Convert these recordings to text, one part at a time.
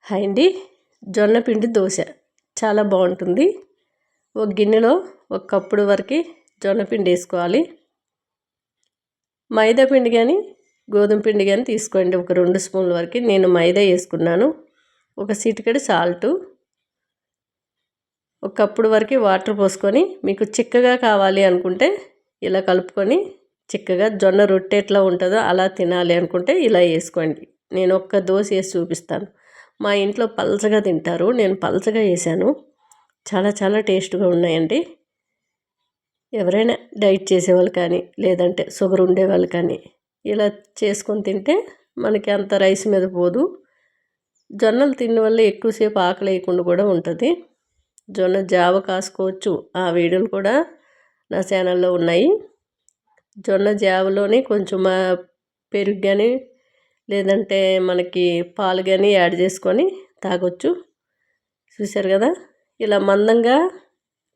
Hi అండి. జొన్న పిండి దోశ చాలా బాగుంటుంది. ఒక గిన్నెలో ఒక కప్పుడు వరకు జొన్న పిండి వేసుకోవాలి. మైదా పిండి కానీ గోధుమ పిండి కానీ తీసుకోండి. ఒక 2 స్పూన్ల వరకు నేను మైదా వేసుకున్నాను. ఒక చిటికెడు సాల్టు, ఒక కప్పుడు వరకు వాటర్ పోసుకొని, మీకు చిక్కగా కావాలి అనుకుంటే ఇలా కలుపుకొని చిక్కగా జొన్న రొట్టె ఎట్లా ఉంటుందో అలా తినాలి అనుకుంటే ఇలా వేసుకోండి. నేను ఒక్క దోశ వేసి చూపిస్తాను. మా ఇంట్లో పలచగా తింటారు, నేను పలచగా వేసాను. చాలా చాలా టేస్ట్గా ఉన్నాయండి. ఎవరైనా డైట్ చేసేవాళ్ళు కానీ లేదంటే షుగర్ ఉండేవాళ్ళు కానీ ఇలా చేసుకొని తింటే మనకి అంత రైస్ మీద పోదు. జొన్నలు తిన్న వల్ల ఎక్కువసేపు ఆకలి వేయకుండా కూడా ఉంటుంది. జొన్న జావ కాసుకోవచ్చు. ఆ వీడియోలు కూడా నా ఛానల్లో ఉన్నాయి. జొన్న జావలోని కొంచెం పెరుగు కానీ లేదంటే మనకి పాలు కానీ యాడ్ చేసుకొని తాగొచ్చు. చూశారు కదా, ఇలా మందంగా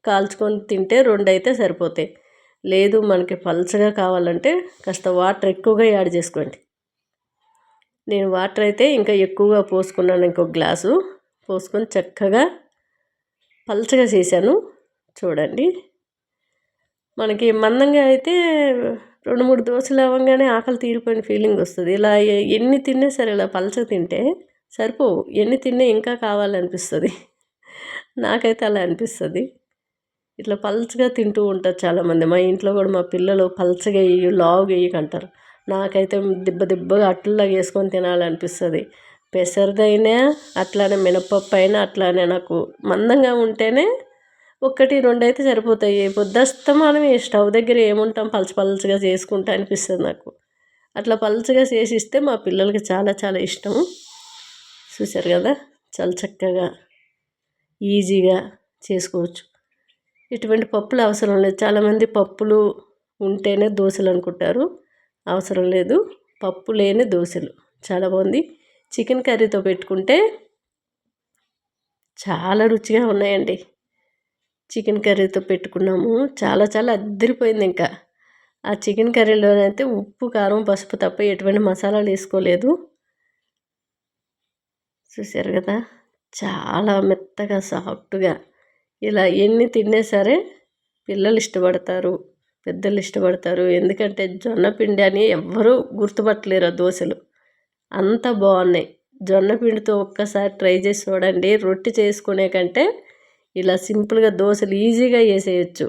కాల్చుకొని తింటే 2 అయితే సరిపోతాయి. లేదు మనకి పల్చగా కావాలంటే కాస్త వాటర్ ఎక్కువగా యాడ్ చేసుకోండి. నేను వాటర్ అయితే ఇంకా ఎక్కువగా పోసుకున్నాను. ఇంకొక గ్లాసు పోసుకొని చక్కగా పల్చగా చేశాను. చూడండి, మనకి మందంగా అయితే 2-3 దోశలు అవ్వగానే ఆకలి తీరిపోయిన ఫీలింగ్ వస్తుంది. ఇలా ఎన్ని తిన్నా సరే ఇలా పలచగా తింటే సరిపోవు, ఎన్ని తిన్నా ఇంకా కావాలనిపిస్తుంది. నాకైతే అలా అనిపిస్తుంది. ఇట్లా పలచగా తింటూ ఉంటారు చాలామంది. మా ఇంట్లో కూడా మా పిల్లలు పలచగా వేయి, లావుగా వేయకంటారు. నాకైతే దిబ్బగా అట్లలాగా వేసుకొని తినాలనిపిస్తుంది. పెసరదైనా అట్లానే, మినపప్పు అయినా అట్లానే. నాకు మందంగా ఉంటేనే 1-2 అయితే సరిపోతాయి. పొద్దస్తమానం స్టవ్ దగ్గర ఏముంటాం, పలచగా చేసుకుంటా అనిపిస్తుంది నాకు. అట్లా పలచగా చేసి ఇస్తే మా పిల్లలకి చాలా చాలా ఇష్టం. చూశారు కదా, చాలా చక్కగా ఈజీగా చేసుకోవచ్చు. ఇటువంటి పప్పులు అవసరం లేదు. చాలామంది పప్పులు ఉంటేనే దోశలు అనుకుంటారు. అవసరం లేదు, పప్పు లేని దోశలు చాలా బాగుంది. చికెన్ కర్రీతో పెట్టుకుంటే చాలా రుచిగా ఉన్నాయండి. చికెన్ కర్రీతో పెట్టుకున్నాము, చాలా చాలా అద్దరిపోయింది. ఇంకా ఆ చికెన్ కర్రీలోనైతే ఉప్పు, కారం, పసుపు తప్ప ఎటువంటి మసాలాలు వేసుకోలేదు. చూశారు కదా, చాలా మెత్తగా సాఫ్ట్గా. ఇలా ఎన్ని తిన్నా సరే పిల్లలు ఇష్టపడతారు, పెద్దలు ఇష్టపడతారు. ఎందుకంటే జొన్న పిండి అని ఎవ్వరూ గుర్తుపట్టలేరు ఆ దోశలు, అంత బాగున్నాయి. జొన్న పిండితో ఒక్కసారి ట్రై చేసి చూడండి. రొట్టె చేసుకునే కంటే ఇలా సింపుల్గా దోశలు ఈజీగా వేసేయచ్చు.